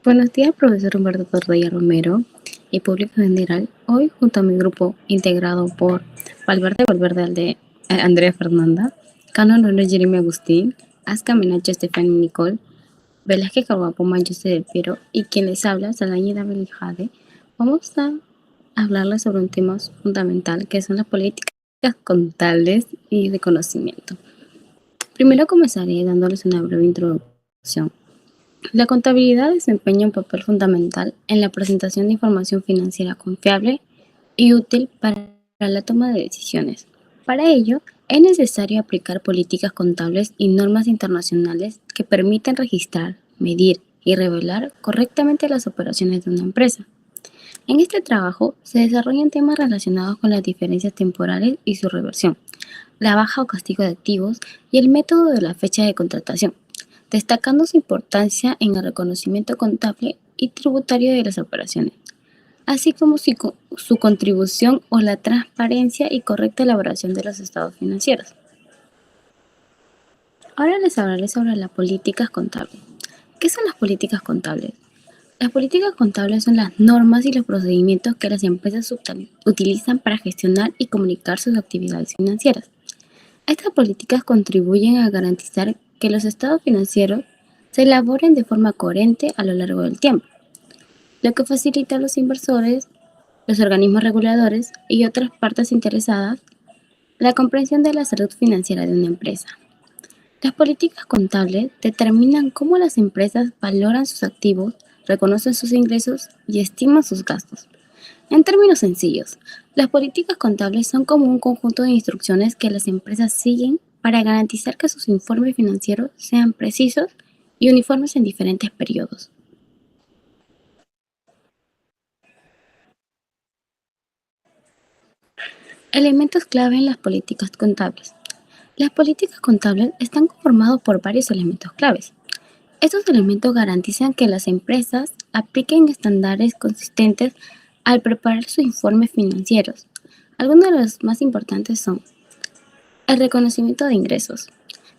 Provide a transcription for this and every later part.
Buenos días, profesor Humberto Torreya Romero y público general. Hoy, junto a mi grupo integrado por Valverde Andrea Fernanda, Cano Lolo Jeremy Agustín, Aska Menacho Estefani Nicole, Velázquez Carvapoma José del Piero y quien les habla, Salañida Belijade, vamos a hablarles sobre un tema fundamental que son las políticas contables y de conocimiento. Primero comenzaré dándoles una breve introducción. La contabilidad desempeña un papel fundamental en la presentación de información financiera confiable y útil para la toma de decisiones. Para ello, es necesario aplicar políticas contables y normas internacionales que permitan registrar, medir y revelar correctamente las operaciones de una empresa. En este trabajo se desarrollan temas relacionados con las diferencias temporales y su reversión, la baja o castigo de activos y el método de la fecha de contratación, destacando su importancia en el reconocimiento contable y tributario de las operaciones, así como su contribución o la transparencia y correcta elaboración de los estados financieros. Ahora les hablaré sobre las políticas contables. ¿Qué son las políticas contables? Las políticas contables son las normas y los procedimientos que las empresas utilizan para gestionar y comunicar sus actividades financieras. Estas políticas contribuyen a garantizar que los estados financieros se elaboren de forma coherente a lo largo del tiempo, lo que facilita a los inversores, los organismos reguladores y otras partes interesadas la comprensión de la salud financiera de una empresa. Las políticas contables determinan cómo las empresas valoran sus activos, reconocen sus ingresos y estiman sus gastos. En términos sencillos, las políticas contables son como un conjunto de instrucciones que las empresas siguen para garantizar que sus informes financieros sean precisos y uniformes en diferentes periodos. Elementos clave en las políticas contables. Las políticas contables están conformadas por varios elementos claves. Estos elementos garantizan que las empresas apliquen estándares consistentes al preparar sus informes financieros. Algunos de los más importantes son el reconocimiento de ingresos.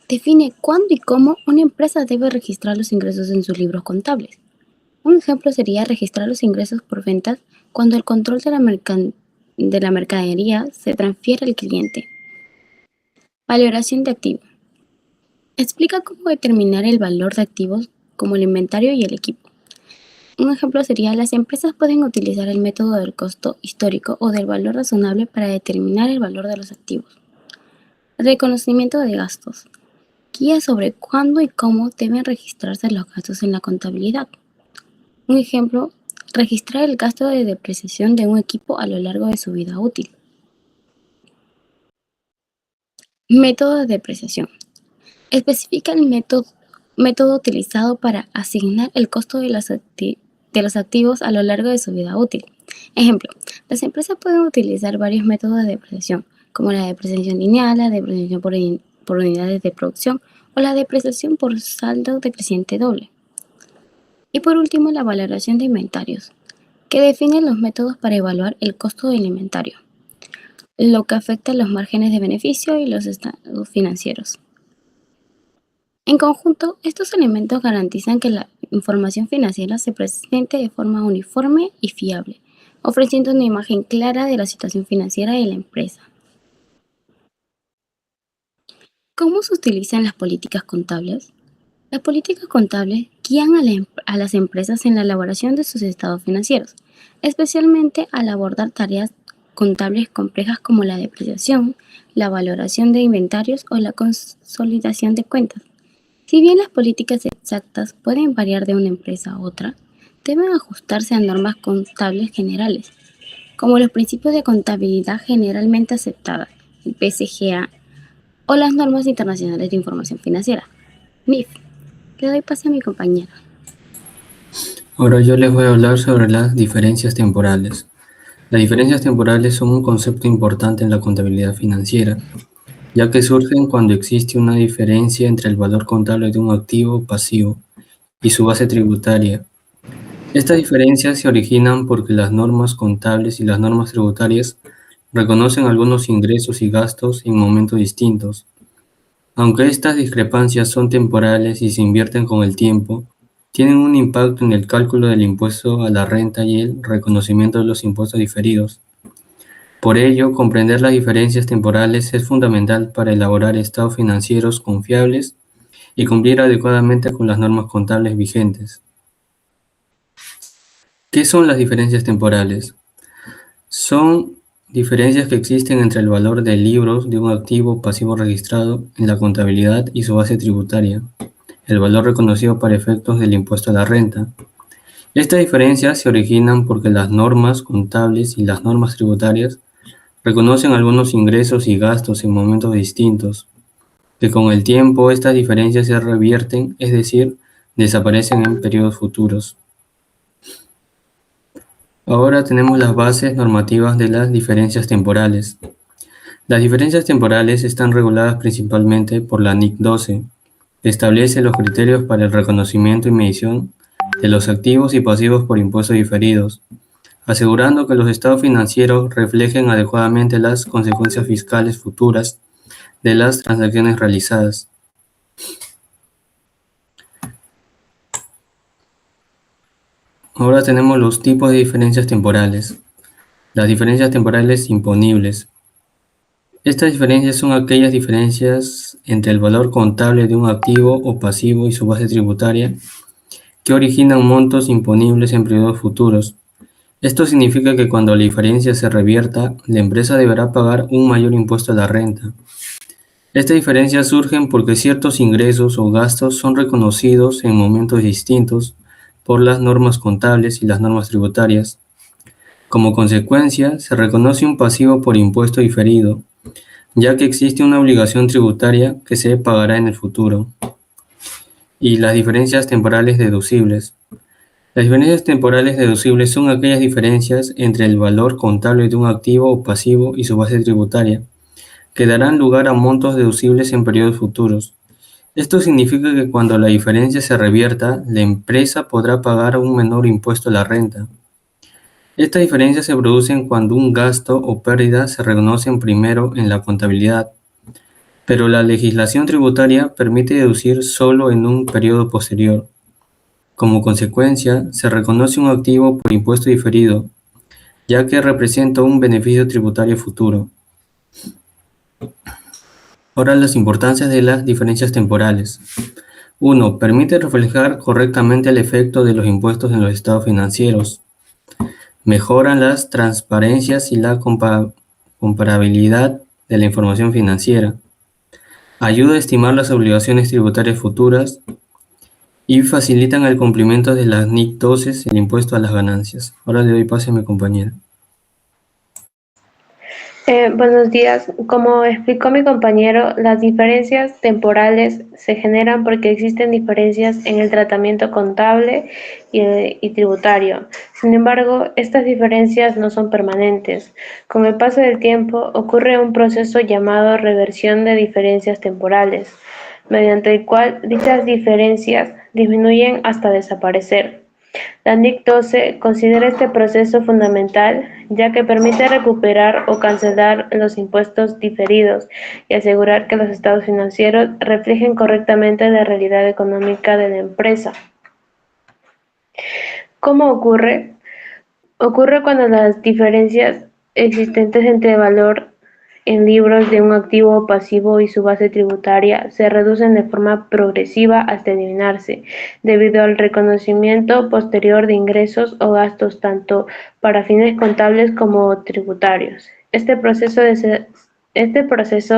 Define cuándo y cómo una empresa debe registrar los ingresos en sus libros contables. Un ejemplo sería registrar los ingresos por ventas cuando el control de la mercadería se transfiere al cliente. Valoración de activos. Explica cómo determinar el valor de activos como el inventario y el equipo. Un ejemplo sería, las empresas pueden utilizar el método del costo histórico o del valor razonable para determinar el valor de los activos. Reconocimiento de gastos. Guía sobre cuándo y cómo deben registrarse los gastos en la contabilidad. Un ejemplo, registrar el gasto de depreciación de un equipo a lo largo de su vida útil. Método de depreciación. Especifica el método utilizado para asignar el costo de los activos a lo largo de su vida útil. Ejemplo, las empresas pueden utilizar varios métodos de depreciación, como la depreciación lineal, la depreciación por unidades de producción o la depreciación por saldo decreciente doble. Y por último, la valoración de inventarios, que define los métodos para evaluar el costo del inventario, lo que afecta a los márgenes de beneficio y los estados financieros. En conjunto, estos elementos garantizan que la información financiera se presente de forma uniforme y fiable, ofreciendo una imagen clara de la situación financiera de la empresa. ¿Cómo se utilizan las políticas contables? Las políticas contables guían a las empresas en la elaboración de sus estados financieros, especialmente al abordar tareas contables complejas como la depreciación, la valoración de inventarios o la consolidación de cuentas. Si bien las políticas exactas pueden variar de una empresa a otra, deben ajustarse a normas contables generales, como los principios de contabilidad generalmente aceptadas, el PCGA, o las normas internacionales de información financiera, MIF. Le doy pase a mi compañera. Ahora yo les voy a hablar sobre las diferencias temporales. Las diferencias temporales son un concepto importante en la contabilidad financiera, ya que surgen cuando existe una diferencia entre el valor contable de un activo o pasivo y su base tributaria. Estas diferencias se originan porque las normas contables y las normas tributarias reconocen algunos ingresos y gastos en momentos distintos. Aunque estas discrepancias son temporales y se invierten con el tiempo, tienen un impacto en el cálculo del impuesto a la renta y el reconocimiento de los impuestos diferidos. Por ello, comprender las diferencias temporales es fundamental para elaborar estados financieros confiables y cumplir adecuadamente con las normas contables vigentes. ¿Qué son las diferencias temporales? Son diferencias que existen entre el valor de libros de un activo pasivo registrado en la contabilidad y su base tributaria, el valor reconocido para efectos del impuesto a la renta. Estas diferencias se originan porque las normas contables y las normas tributarias reconocen algunos ingresos y gastos en momentos distintos, que con el tiempo estas diferencias se revierten, es decir, desaparecen en periodos futuros. Ahora tenemos las bases normativas de las diferencias temporales. Las diferencias temporales están reguladas principalmente por la NIC 12, que establece los criterios para el reconocimiento y medición de los activos y pasivos por impuestos diferidos, asegurando que los estados financieros reflejen adecuadamente las consecuencias fiscales futuras de las transacciones realizadas. Ahora tenemos los tipos de diferencias temporales. Las diferencias temporales imponibles. Estas diferencias son aquellas diferencias entre el valor contable de un activo o pasivo y su base tributaria que originan montos imponibles en periodos futuros. Esto significa que cuando la diferencia se revierta, la empresa deberá pagar un mayor impuesto a la renta. Estas diferencias surgen porque ciertos ingresos o gastos son reconocidos en momentos distintos por las normas contables y las normas tributarias. Como consecuencia, se reconoce un pasivo por impuesto diferido, ya que existe una obligación tributaria que se pagará en el futuro. Y las diferencias temporales deducibles. Las diferencias temporales deducibles son aquellas diferencias entre el valor contable de un activo o pasivo y su base tributaria, que darán lugar a montos deducibles en periodos futuros. Esto significa que cuando la diferencia se revierta, la empresa podrá pagar un menor impuesto a la renta. Estas diferencias se producen cuando un gasto o pérdida se reconocen primero en la contabilidad, pero la legislación tributaria permite deducir solo en un periodo posterior. Como consecuencia, se reconoce un activo por impuesto diferido, ya que representa un beneficio tributario futuro. Ahora las importancias de las diferencias temporales. 1. Permite reflejar correctamente el efecto de los impuestos en los estados financieros. Mejoran las transparencias y la comparabilidad de la información financiera. Ayuda a estimar las obligaciones tributarias futuras y facilitan el cumplimiento de las NIC 12, el impuesto a las ganancias. Ahora le doy pase a mi compañera. Buenos días. Como explicó mi compañero, las diferencias temporales se generan porque existen diferencias en el tratamiento contable y tributario. Sin embargo, estas diferencias no son permanentes. Con el paso del tiempo ocurre un proceso llamado reversión de diferencias temporales, mediante el cual dichas diferencias disminuyen hasta desaparecer. La NIC 12 considera este proceso fundamental, ya que permite recuperar o cancelar los impuestos diferidos y asegurar que los estados financieros reflejen correctamente la realidad económica de la empresa. ¿Cómo ocurre? Ocurre cuando las diferencias existentes entre el valor en libros de un activo pasivo y su base tributaria se reducen de forma progresiva hasta eliminarse, debido al reconocimiento posterior de ingresos o gastos tanto para fines contables como tributarios. Este proceso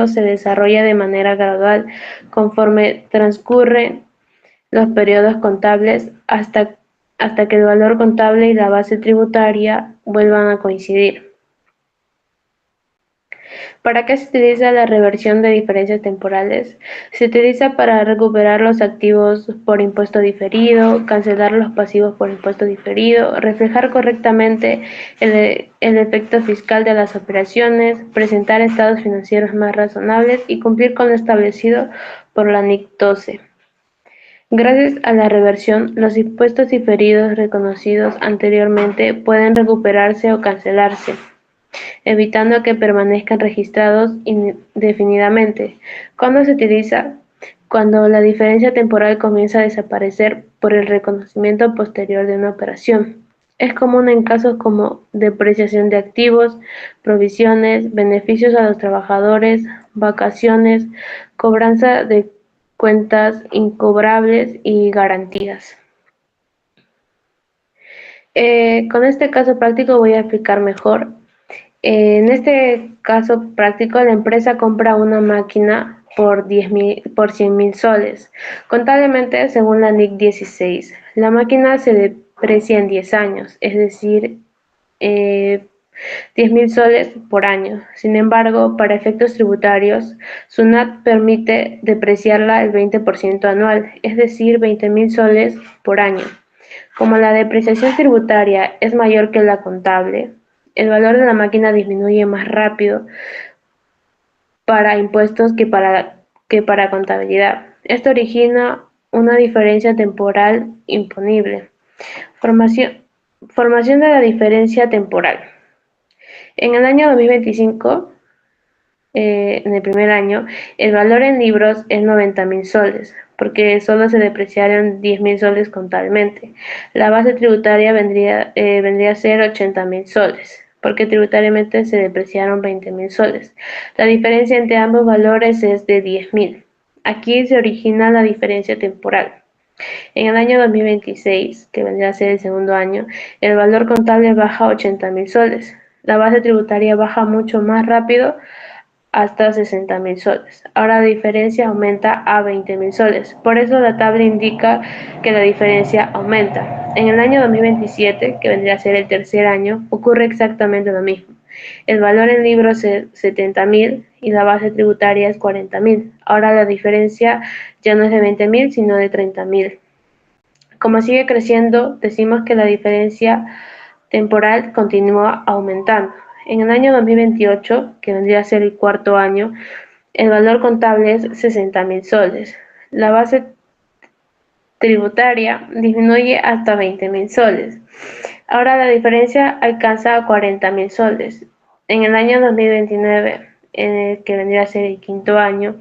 se desarrolla de manera gradual conforme transcurren los periodos contables hasta que el valor contable y la base tributaria vuelvan a coincidir. ¿Para qué se utiliza la reversión de diferencias temporales? Se utiliza para recuperar los activos por impuesto diferido, cancelar los pasivos por impuesto diferido, reflejar correctamente el efecto fiscal de las operaciones, presentar estados financieros más razonables y cumplir con lo establecido por la NIC 12. Gracias a la reversión, los impuestos diferidos reconocidos anteriormente pueden recuperarse o cancelarse, evitando que permanezcan registrados indefinidamente. ¿Cuándo se utiliza? Cuando la diferencia temporal comienza a desaparecer por el reconocimiento posterior de una operación. Es común en casos como depreciación de activos, provisiones, beneficios a los trabajadores, vacaciones, cobranza de cuentas incobrables y garantías. Con este caso práctico voy a explicar mejor. En este caso práctico, la empresa compra una máquina por 100.000 soles. Contablemente, según la NIC 16, la máquina se deprecia en 10 años, es decir, 10.000 soles por año. Sin embargo, para efectos tributarios, SUNAT permite depreciarla el 20% anual, es decir, 20.000 soles por año. Como la depreciación tributaria es mayor que la contable, el valor de la máquina disminuye más rápido para impuestos que para contabilidad. Esto origina una diferencia temporal imponible. Formación de la diferencia temporal. En el año 2025, en el primer año, el valor en libros es 90.000 soles, porque solo se depreciaron 10.000 soles contablemente. La base tributaria vendría a ser 80.000 soles, porque tributariamente se depreciaron 20.000 soles. La diferencia entre ambos valores es de 10.000. Aquí se origina la diferencia temporal. En el año 2026, que vendría a ser el segundo año, el valor contable baja a 80.000 soles. La base tributaria baja mucho más rápido, hasta 60.000 soles. Ahora la diferencia aumenta a 20.000 soles. Por eso la tabla indica que la diferencia aumenta. En el año 2027, que vendría a ser el tercer año, ocurre exactamente lo mismo. El valor en libros es 70.000 y la base tributaria es 40.000. Ahora la diferencia ya no es de 20.000, sino de 30.000. Como sigue creciendo, decimos que la diferencia temporal continúa aumentando. En el año 2028, que vendría a ser el cuarto año, el valor contable es 60.000 soles. La base tributaria disminuye hasta 20.000 soles. Ahora la diferencia alcanza a 40.000 soles. En el año 2029, que vendría a ser el quinto año,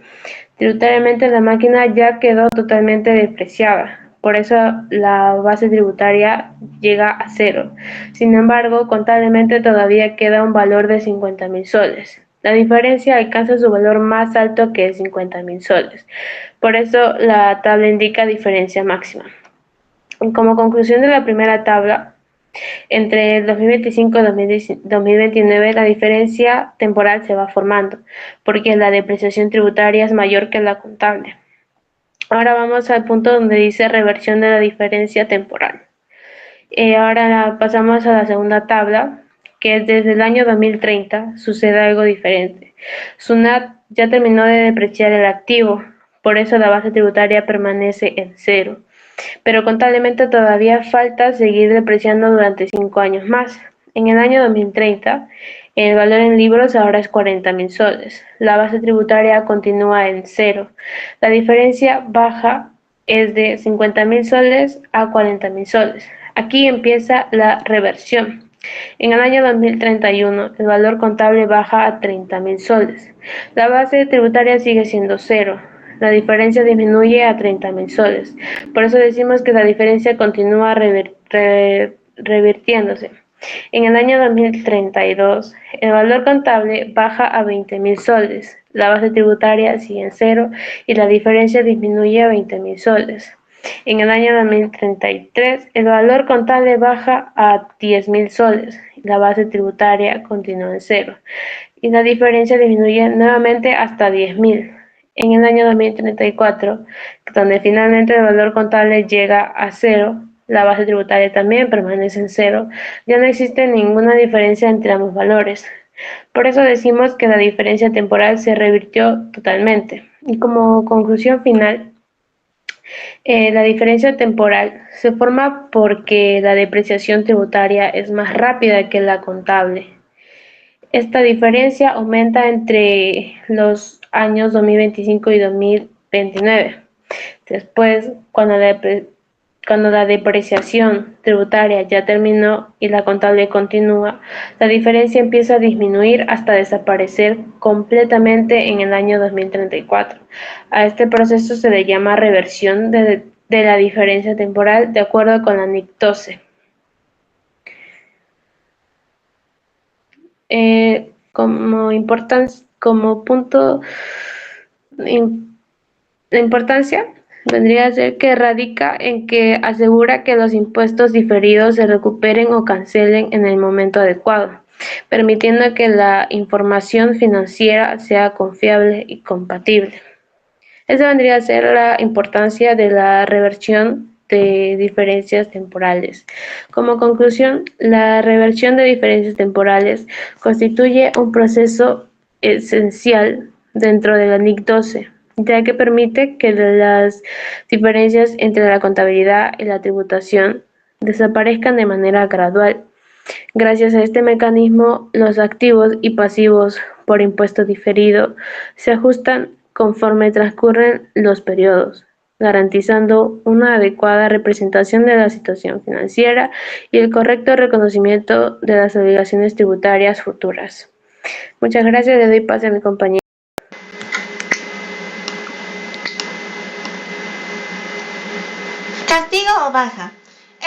tributariamente la máquina ya quedó totalmente depreciada. Por eso la base tributaria llega a cero. Sin embargo, contablemente todavía queda un valor de 50.000 soles. La diferencia alcanza su valor más alto que 50.000 soles. Por eso la tabla indica diferencia máxima. Como conclusión de la primera tabla, entre el 2025 y 2029 la diferencia temporal se va formando, porque la depreciación tributaria es mayor que la contable. Ahora vamos al punto donde dice reversión de la diferencia temporal. Ahora pasamos a la segunda tabla, que es desde el año 2030 sucede algo diferente. SUNAT ya terminó de depreciar el activo, por eso la base tributaria permanece en cero. Pero contablemente todavía falta seguir depreciando durante 5 años más. En el año 2030, el valor en libros ahora es 40.000 soles. La base tributaria continúa en cero. La diferencia baja es de 50.000 soles a 40.000 soles. Aquí empieza la reversión. En el año 2031, el valor contable baja a 30.000 soles. La base tributaria sigue siendo cero. La diferencia disminuye a 30.000 soles. Por eso decimos que la diferencia continúa revirtiéndose. En el año 2032, el valor contable baja a 20.000 soles. La base tributaria sigue en cero y la diferencia disminuye a 20.000 soles. En el año 2033, el valor contable baja a 10.000 soles. La base tributaria continúa en cero y la diferencia disminuye nuevamente hasta 10.000. En el año 2034, donde finalmente el valor contable llega a cero, la base tributaria también permanece en cero, ya no existe ninguna diferencia entre ambos valores. Por eso decimos que la diferencia temporal se revirtió totalmente. Y como conclusión final, la diferencia temporal se forma porque la depreciación tributaria es más rápida que la contable. Esta diferencia aumenta entre los años 2025 y 2029. Después, cuando la depreciación tributaria ya terminó y la contable continúa, la diferencia empieza a disminuir hasta desaparecer completamente en el año 2034. A este proceso se le llama reversión de de la diferencia temporal de acuerdo con la NIC 12. Como punto, la importancia vendría a ser que radica en que asegura que los impuestos diferidos se recuperen o cancelen en el momento adecuado, permitiendo que la información financiera sea confiable y compatible. Esa vendría a ser la importancia de la reversión de diferencias temporales. Como conclusión, la reversión de diferencias temporales constituye un proceso esencial dentro de la NIC 12, ya que permite que las diferencias entre la contabilidad y la tributación desaparezcan de manera gradual. Gracias a este mecanismo, los activos y pasivos por impuesto diferido se ajustan conforme transcurren los periodos, garantizando una adecuada representación de la situación financiera y el correcto reconocimiento de las obligaciones tributarias futuras. Muchas gracias, le doy pase a mi compañero. Castigo o baja.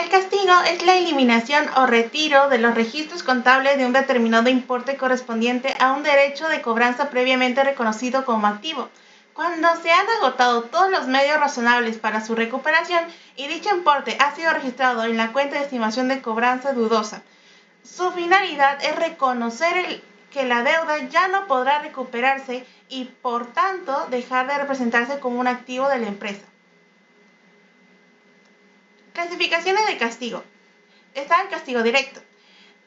El castigo es la eliminación o retiro de los registros contables de un determinado importe correspondiente a un derecho de cobranza previamente reconocido como activo, cuando se han agotado todos los medios razonables para su recuperación y dicho importe ha sido registrado en la cuenta de estimación de cobranza dudosa. Su finalidad es reconocer que la deuda ya no podrá recuperarse y, por tanto, dejar de representarse como un activo de la empresa. Clasificaciones de castigo. Está el castigo directo.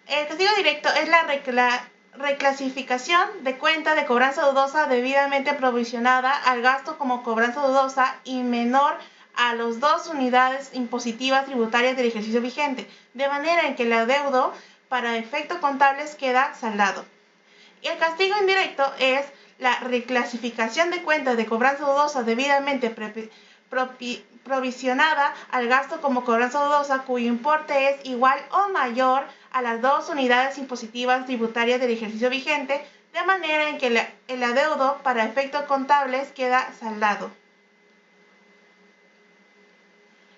El castigo directo es la reclasificación de cuenta de cobranza dudosa debidamente provisionada al gasto como cobranza dudosa y menor a las 2 unidades impositivas tributarias del ejercicio vigente, de manera en que el adeudo para efectos contables queda saldado. Y el castigo indirecto es la reclasificación de cuentas de cobranza dudosa debidamente provisionada al gasto como cobranza dudosa cuyo importe es igual o mayor a las 2 unidades impositivas tributarias del ejercicio vigente, de manera en que el adeudo para efectos contables queda saldado.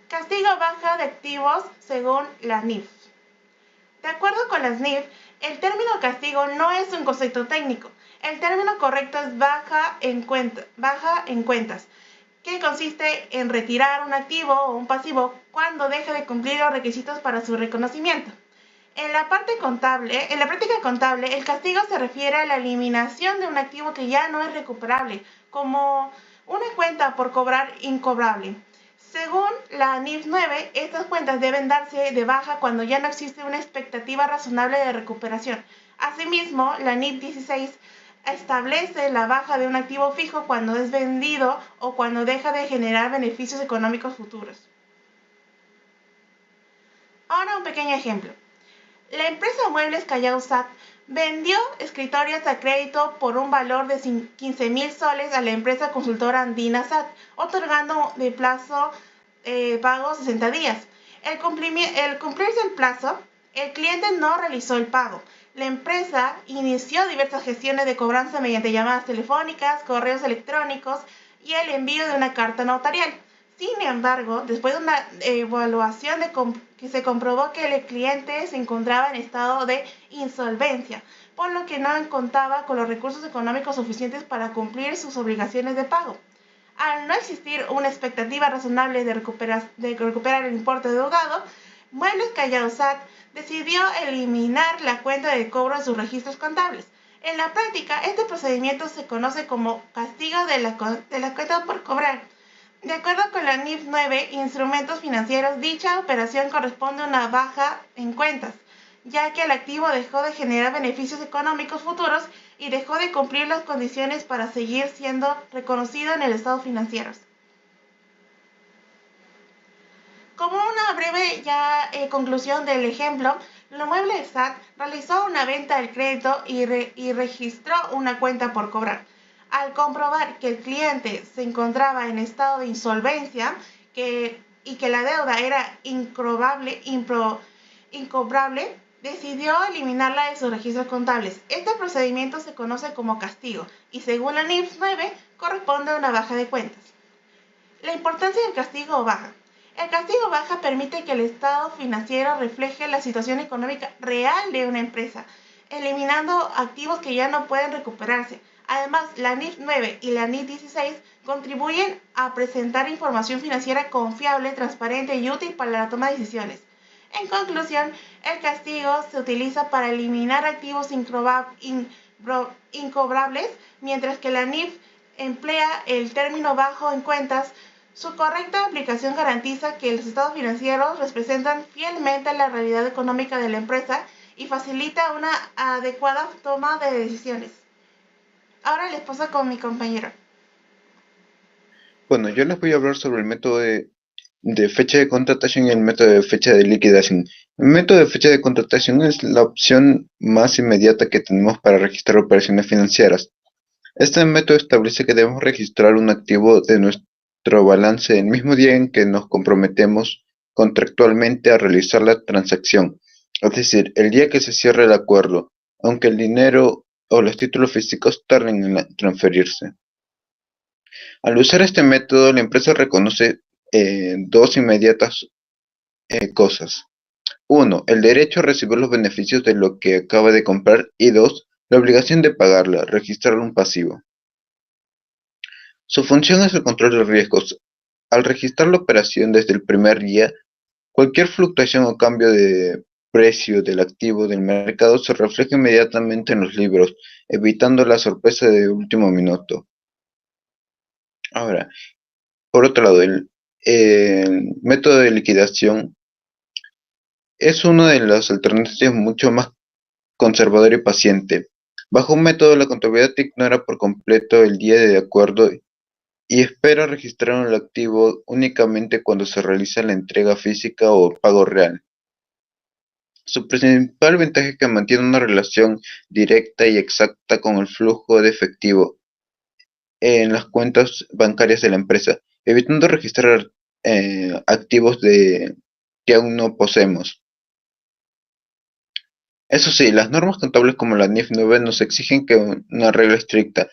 Castigo baja de activos según la NIF. De acuerdo con las NIF, el término castigo no es un concepto técnico. El término correcto es baja en cuentas, que consiste en retirar un activo o un pasivo cuando deja de cumplir los requisitos para su reconocimiento. En la práctica contable, el castigo se refiere a la eliminación de un activo que ya no es recuperable, como una cuenta por cobrar incobrable. Según la NIF 9, estas cuentas deben darse de baja cuando ya no existe una expectativa razonable de recuperación. Asimismo, la NIF 16 establece la baja de un activo fijo cuando es vendido o cuando deja de generar beneficios económicos futuros. Ahora un pequeño ejemplo. La empresa Muebles Callao SAT vendió escritorios a crédito por un valor de 15,000 soles a la empresa consultora Andina SAT, otorgando de plazo pago 60 días. El cumplirse el plazo, el cliente no realizó el pago. La empresa inició diversas gestiones de cobranza mediante llamadas telefónicas, correos electrónicos y el envío de una carta notarial. Sin embargo, después de una evaluación que se comprobó que el cliente se encontraba en estado de insolvencia, por lo que no contaba con los recursos económicos suficientes para cumplir sus obligaciones de pago. Al no existir una expectativa razonable de recuperar el importe deudado, Muebles Callao SAT decidió eliminar la cuenta de cobro de sus registros contables. En la práctica, este procedimiento se conoce como castigo de la cuenta por cobrar. De acuerdo con la NIF 9, Instrumentos Financieros, dicha operación corresponde a una baja en cuentas, ya que el activo dejó de generar beneficios económicos futuros y dejó de cumplir las condiciones para seguir siendo reconocido en el estado financiero. Como una breve conclusión del ejemplo, la Muebles SAT realizó una venta del crédito y registró una cuenta por cobrar. Al comprobar que el cliente se encontraba en estado de insolvencia y que la deuda era incobrable, decidió eliminarla de sus registros contables. Este procedimiento se conoce como castigo y, según la NIF 9, corresponde a una baja de cuentas. La importancia del castigo o baja. El castigo baja permite que el estado financiero refleje la situación económica real de una empresa, eliminando activos que ya no pueden recuperarse. Además, la NIF 9 y la NIF 16 contribuyen a presentar información financiera confiable, transparente y útil para la toma de decisiones. En conclusión, el castigo se utiliza para eliminar activos incobrables, mientras que la NIF emplea el término bajo en cuentas. Su correcta aplicación garantiza que los estados financieros representan fielmente la realidad económica de la empresa y facilita una adecuada toma de decisiones. Ahora les paso con mi compañero. Bueno, yo les voy a hablar sobre el método de fecha de contratación y el método de fecha de liquidación. El método de fecha de contratación es la opción más inmediata que tenemos para registrar operaciones financieras. Este método establece que debemos registrar un activo de nuestro balance el mismo día en que nos comprometemos contractualmente a realizar la transacción, es decir, el día que se cierre el acuerdo, aunque el dinero o los títulos físicos tarden en transferirse. Al usar este método, la empresa reconoce dos inmediatas cosas. Uno, el derecho a recibir los beneficios de lo que acaba de comprar, y dos, la obligación de pagarla, registrar un pasivo. Su función es el control de riesgos. Al registrar la operación desde el primer día, cualquier fluctuación o cambio de precio del activo del mercado se refleja inmediatamente en los libros, evitando la sorpresa de último minuto. Ahora, por otro lado, el método de liquidación es una de las alternativas mucho más conservadora y paciente. Bajo un método, la contabilidad ignora por completo el día de acuerdo y espera registrar el activo únicamente cuando se realiza la entrega física o pago real. Su principal ventaja es que mantiene una relación directa y exacta con el flujo de efectivo en las cuentas bancarias de la empresa, evitando registrar activos que aún no poseemos. Eso sí, las normas contables como la NIF 9 nos exigen que una regla estricta.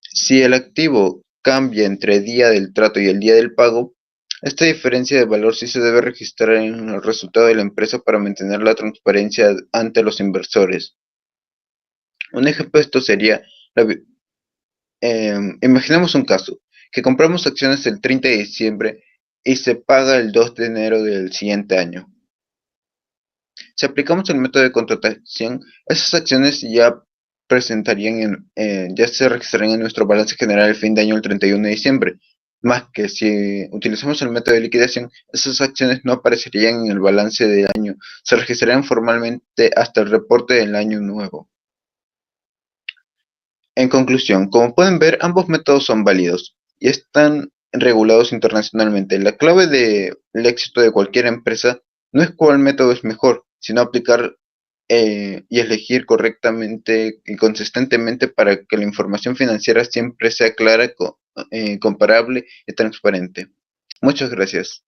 Si el activo cambia entre día del trato y el día del pago, esta diferencia de valor sí se debe registrar en el resultado de la empresa para mantener la transparencia ante los inversores. Un ejemplo de esto sería, imaginemos un caso, que compramos acciones el 30 de diciembre y se paga el 2 de enero del siguiente año. Si aplicamos el método de contratación, esas acciones ya ya se registrarían en nuestro balance general el fin de año el 31 de diciembre, más que si utilizamos el método de liquidación, esas acciones no aparecerían en el balance del año, se registrarían formalmente hasta el reporte del año nuevo. En conclusión, como pueden ver, ambos métodos son válidos y están regulados internacionalmente. La clave del éxito de cualquier empresa no es cuál método es mejor, sino aplicar y elegir correctamente y consistentemente para que la información financiera siempre sea clara, comparable y transparente. Muchas gracias.